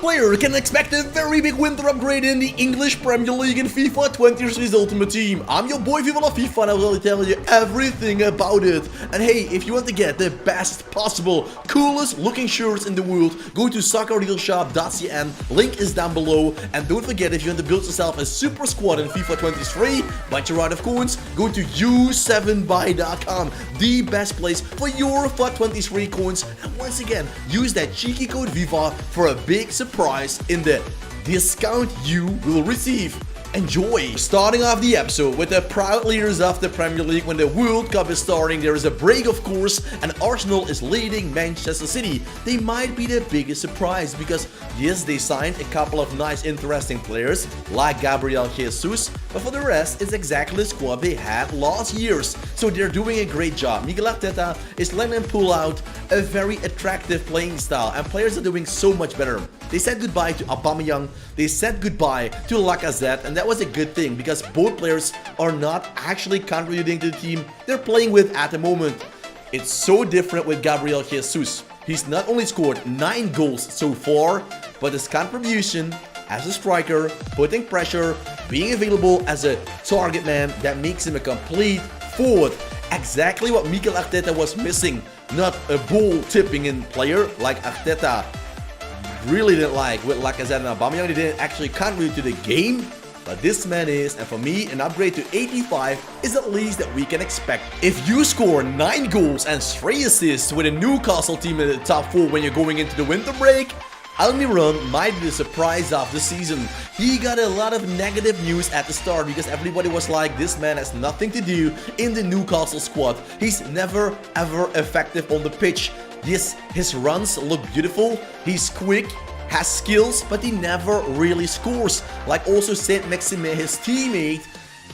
player can expect a very big winter upgrade in the English Premier League in FIFA 23's Ultimate Team. I'm your boy Viva La FIFA and I will tell you everything about it. And hey, if you want to get the best possible, coolest looking shirts in the world, go to soccerdealshop.cn, link is down below. And don't forget, if you want to build yourself a super squad in FIFA 23, but you're out of coins, go to u7buy.com, the best place for your FIFA 23 coins. And once again, use that cheeky code Viva for a big surprise in the discount you will receive. Enjoy! Starting off the episode with the proud leaders of the Premier League. When the World Cup is starting, there is a break of course, and Arsenal is leading Manchester City. They might be the biggest surprise because yes, they signed a couple of nice interesting players like Gabriel Jesus, but for the rest it's exactly the squad they had last year's. So they're doing a great job. Mikel Arteta is letting them pull out a very attractive playing style, and players are doing so much better. They said goodbye to Aubameyang, they said goodbye to Lacazette, and that was a good thing because both players are not actually contributing to the team they're playing with at the moment. It's so different with Gabriel Jesus. He's not only scored 9 goals so far, but his contribution as a striker, putting pressure, being available as a target man, that makes him a complete forward. Exactly what Mikel Arteta was missing. Not a ball tipping in player like Arteta really didn't like with Lacazette and Aubameyang. They didn't actually contribute to the game, but this man is, and for me, an upgrade to 85 is at least that we can expect. If you score 9 goals and 3 assists with a Newcastle team in the top 4 when you're going into the winter break, Almiron might be the surprise of the season. He got a lot of negative news at the start because everybody was like, this man has nothing to do in the Newcastle squad. He's never ever effective on the pitch. Yes, his runs look beautiful, he's quick, has skills, but he never really scores. Like also Saint-Maximin, his teammate,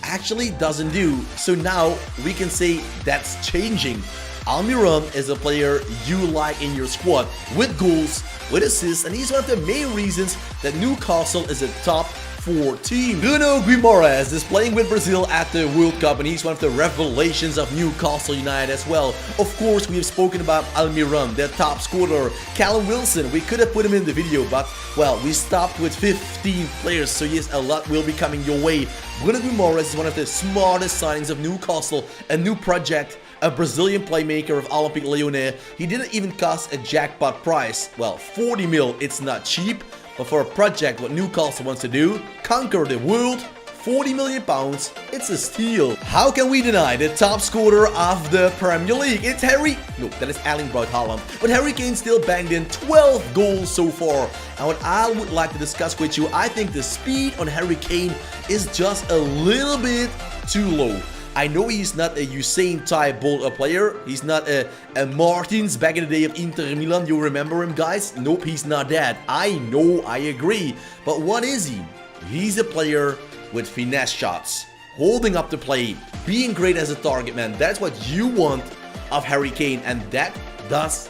actually doesn't do. So now we can say that's changing. Almiron is a player you like in your squad with goals, with assists, and he's one of the main reasons that Newcastle is a top 4 team. Bruno Guimaraes is playing with Brazil at the World Cup, and he's one of the revelations of Newcastle United as well. Of course, we have spoken about Almiron, their top scorer. Callum Wilson, we could have put him in the video, but well, we stopped with 15 players, so yes, a lot will be coming your way. Bruno Guimaraes is one of the smartest signings of Newcastle, a new project, a Brazilian playmaker of Olympique Lyonnais. He didn't even cost a jackpot price. Well, 40 mil, it's not cheap, but for a project what Newcastle wants to do, conquer the world, 40 million pounds, it's a steal. How can we deny the top scorer of the Premier League? It's Harry... No, that is Erling Braut Haaland. But Harry Kane still banged in 12 goals so far. And what I would like to discuss with you, I think the speed on Harry Kane is just a little bit too low. I know he's not a Usain type Bolt player. He's not a Martins back in the day of Inter Milan. You remember him, guys? Nope, he's not that. I know, I agree. But what is he? He's a player with finesse shots, holding up the play, being great as a target man. That's what you want of Harry Kane, and that does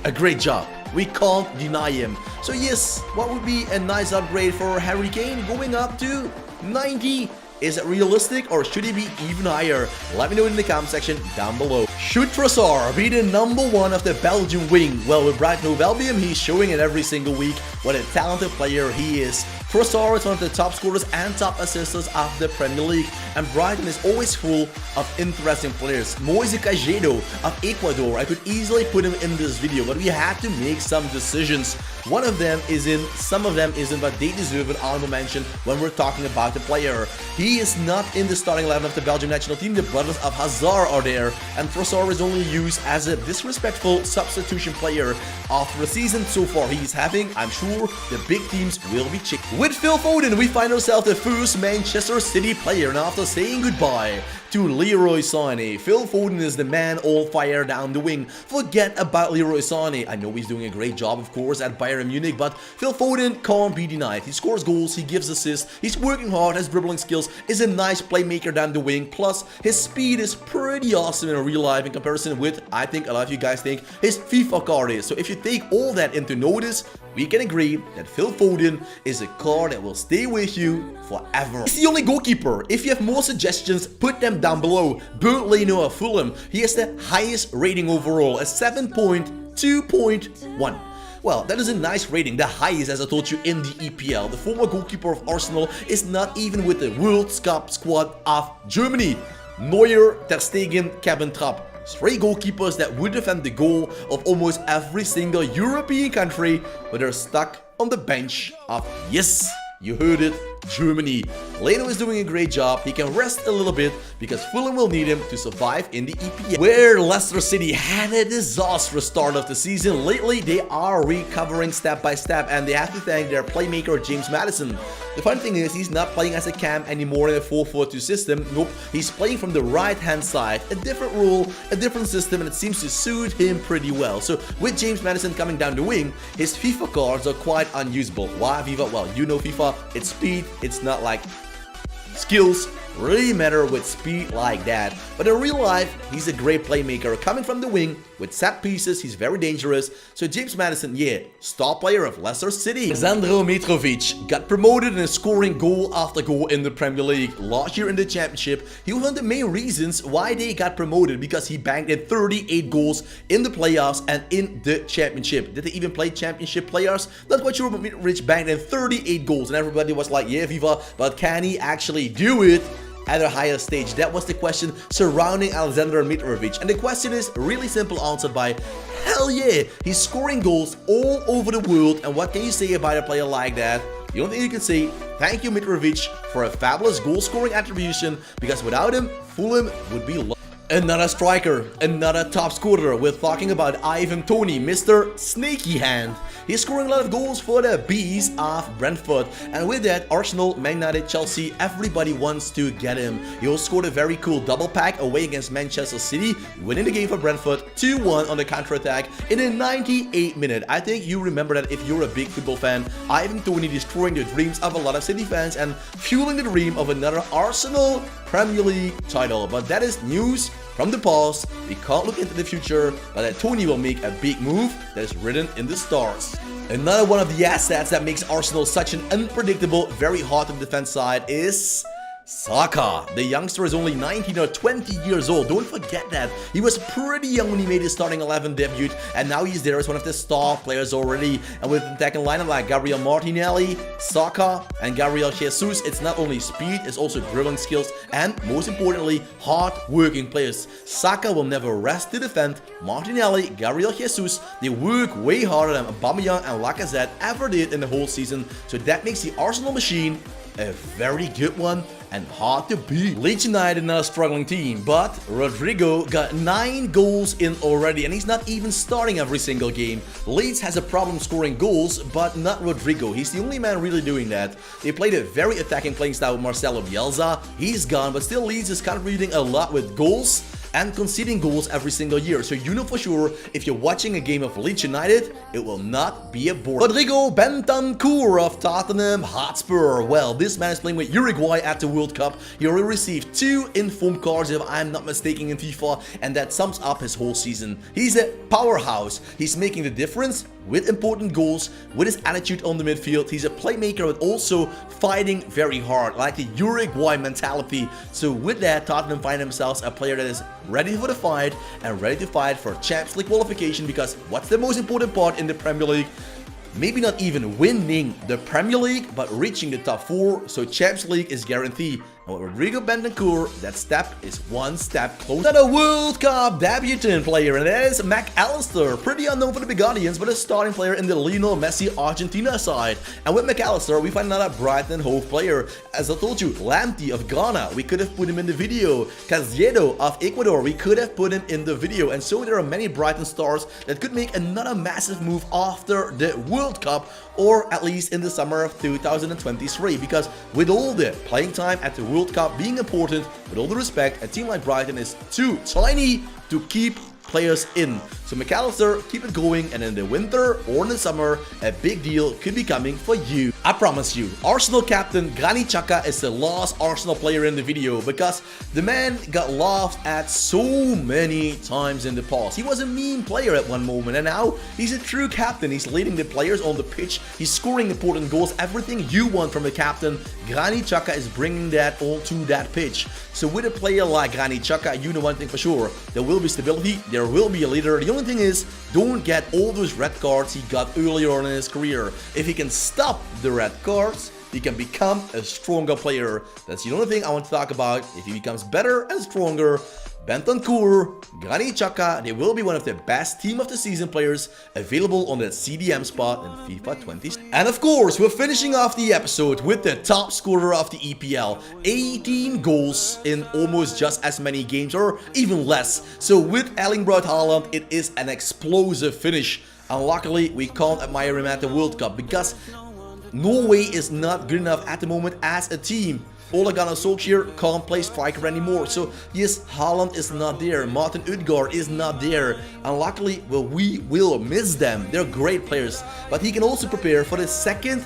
a great job. We can't deny him. So yes, what would be a nice upgrade for Harry Kane? Going up to 90. Is it realistic, or should he be even higher? Let me know in the comment section down below. Should Trossard be the #1 of the Belgian wing? Well, with Brighton Hove Albion, he's showing it every single week what a talented player he is. Trossard is one of the top scorers and top assisters of the Premier League, and Brighton is always full of interesting players. Moise Caicedo of Ecuador, I could easily put him in this video, but we had to make some decisions. One of them is in, some of them isn't, but they deserve an honorable mention when we're talking about the player. He is not in the starting 11 of the Belgian national team. The brothers of Hazard are there, and Trossard is only used as a disrespectful substitution player. After the season so far he's having, I'm sure the big teams will be checked. With Phil Foden, we find ourselves the first Manchester City player, and after saying goodbye to Leroy Sané, Phil Foden is the man all fire down the wing. Forget about Leroy Sané. I know he's doing a great job, of course, at Bayern Munich, but Phil Foden can't be denied. He scores goals, he gives assists, he's working hard, has dribbling skills, is a nice playmaker down the wing, plus his speed is pretty awesome in real life in comparison with, I think a lot of you guys think, his FIFA card is. So if you take all that into notice, we can agree that Phil Foden is a card that will stay with you forever. He's the only goalkeeper. If you have more suggestions, put them down below. Bernd Leno of Fulham, he has the highest rating overall, a 7.2.1. Well, that is a nice rating, the highest as I told you in the EPL. The former goalkeeper of Arsenal is not even with the World Cup squad of Germany. Neuer, Ter Stegen, Kevin Trapp. 3 goalkeepers that would defend the goal of almost every single European country, but they're stuck on the bench of, yes, you heard it, Germany. Leno is doing a great job. He can rest a little bit because Fulham will need him to survive in the EPL. Where Leicester City had a disastrous start of the season, lately they are recovering step by step, and they have to thank their playmaker James Maddison. The funny thing is, he's not playing as a cam anymore in a 4-4-2 system. Nope, he's playing from the right-hand side. A different rule, a different system, and it seems to suit him pretty well. So with James Maddison coming down the wing, his FIFA cards are quite unusable. Why FIFA? Well, you know FIFA, it's speed. It's not like skills really matter with speed like that. But in real life, he's a great playmaker. Coming from the wing with set pieces, he's very dangerous. So James Maddison, yeah, star player of Leicester City. Alexandro Mitrovic got promoted and is scoring goal after goal in the Premier League. Last year in the Championship, he was one of the main reasons why they got promoted, because he banked in 38 goals in the playoffs and in the Championship. Did they even play Championship playoffs? Not quite sure, but Mitrovic banked in 38 goals, and everybody was like, yeah, FIFA, but can he actually do it at a higher stage? That was the question surrounding Alexander Mitrovic, and the question is really simple, answered by hell yeah. He's scoring goals all over the world, and what can you say about a player like that? The only thing you can say, thank you Mitrovic for a fabulous goal scoring attribution, because without him, Fulham would be lost. Another striker, another top scorer. We're talking about Ivan Toney, Mr. Snaky Hand. He's scoring a lot of goals for the Bees of Brentford, and with that, Arsenal, Man United, Chelsea, everybody wants to get him. He also scored a very cool double pack away against Manchester City, winning the game for Brentford 2-1 on the counter-attack in the 98th minute. I think you remember that if you're a big football fan. Ivan Toney destroying the dreams of a lot of City fans and fueling the dream of another Arsenal Premier League title. But that is news from the past. We can't look into the future, but that Toney will make a big move that is written in the stars. Another one of the assets that makes Arsenal such an unpredictable, very hard to defend side is Saka. The youngster is only 19 or 20 years old. Don't forget that. He was pretty young when he made his starting 11 debut, and now he's there as one of the star players already. And with the attacking lineup like Gabriel Martinelli, Saka, and Gabriel Jesus, it's not only speed, it's also dribbling skills, and most importantly, hard-working players. Saka will never rest to defend. Martinelli, Gabriel Jesus, they work way harder than Aubameyang and Lacazette ever did in the whole season. So that makes the Arsenal machine a very good one and hard to beat. Leeds United, another struggling team, but Rodrigo got 9 goals in already, and he's not even starting every single game. Leeds has a problem scoring goals, but not Rodrigo. He's the only man really doing that. They played a very attacking playing style with Marcelo Bielsa. He's gone, but still Leeds is contributing a lot with goals and conceding goals every single year. So you know for sure, if you're watching a game of Leeds United, it will not be a bore. Rodrigo Bentancur of Tottenham Hotspur. Well, this man is playing with Uruguay at the World Cup. He already received 2 informed cards, if I'm not mistaken, in FIFA, and that sums up his whole season. He's a powerhouse. He's making the difference with important goals, with his attitude on the midfield. He's a playmaker, but also fighting very hard, like the Uruguay mentality. So with that, Tottenham find themselves a player that is ready for the fight and ready to fight for Champions League qualification, because what's the most important part in the Premier League? Maybe not even winning the Premier League, but reaching the top 4, so Champions League is guaranteed. And with Rodrigo Bentancur, that step is one step closer. Another World Cup debutant player, and that is McAllister. Pretty unknown for the big audience, but a starting player in the Lionel Messi Argentina side. And with McAllister, we find another Brighton Hove player. As I told you, Lamptey of Ghana, we could have put him in the video. Caziedo of Ecuador, we could have put him in the video. And so there are many Brighton stars that could make another massive move after the World Cup, or at least in the summer of 2023, because with all the playing time at the World Cup being important, with all the respect, a team like Brighton is too tiny to keep players in. So McAllister, keep it going, and in the winter or in the summer, a big deal could be coming for you. I promise you, Arsenal captain Granit Xhaka is the last Arsenal player in the video, because the man got laughed at so many times in the past. He was a meme player at one moment, and now he's a true captain. He's leading the players on the pitch, he's scoring important goals, everything you want from a captain. Granit Xhaka is bringing that onto that pitch. So with a player like Granit Xhaka, you know one thing for sure, there will be stability, there player will be a leader. The only thing is, don't get all those red cards he got earlier on in his career. If he can stop the red cards, he can become a stronger player. That's the only thing I want to talk about. If he becomes better and stronger, Bentancur, Granit Xhaka, they will be one of the best team of the season players available on that CDM spot in FIFA 20. And of course, we're finishing off the episode with the top scorer of the EPL. 18 goals in almost just as many games, or even less. So with Erling Braut Haaland, it is an explosive finish. And luckily, we can't admire him at the World Cup because Norway is not good enough at the moment as a team. Ole Gunnar Solskjaer can't play striker anymore, so yes, Haaland is not there, Martin Ødegaard is not there, and luckily, well, we will miss them. They're great players, but he can also prepare for the second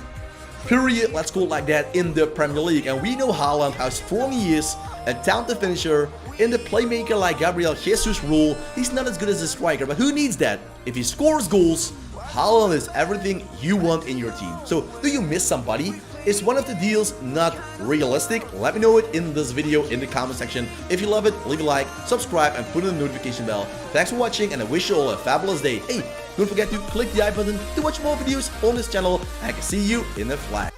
period, let's call it like that, in the Premier League. And we know Haaland, how strong he is, a talented finisher. In the playmaker like Gabriel Jesus role, he's not as good as a striker, but who needs that? If he scores goals, Haaland is everything you want in your team. So, do you miss somebody? Is one of the deals not realistic? Let me know it in this video in the comment section. If you love it, leave a like, subscribe, and put on the notification bell. Thanks for watching, and I wish you all a fabulous day. Hey, don't forget to click the I button to watch more videos on this channel, and I can see you in the flag.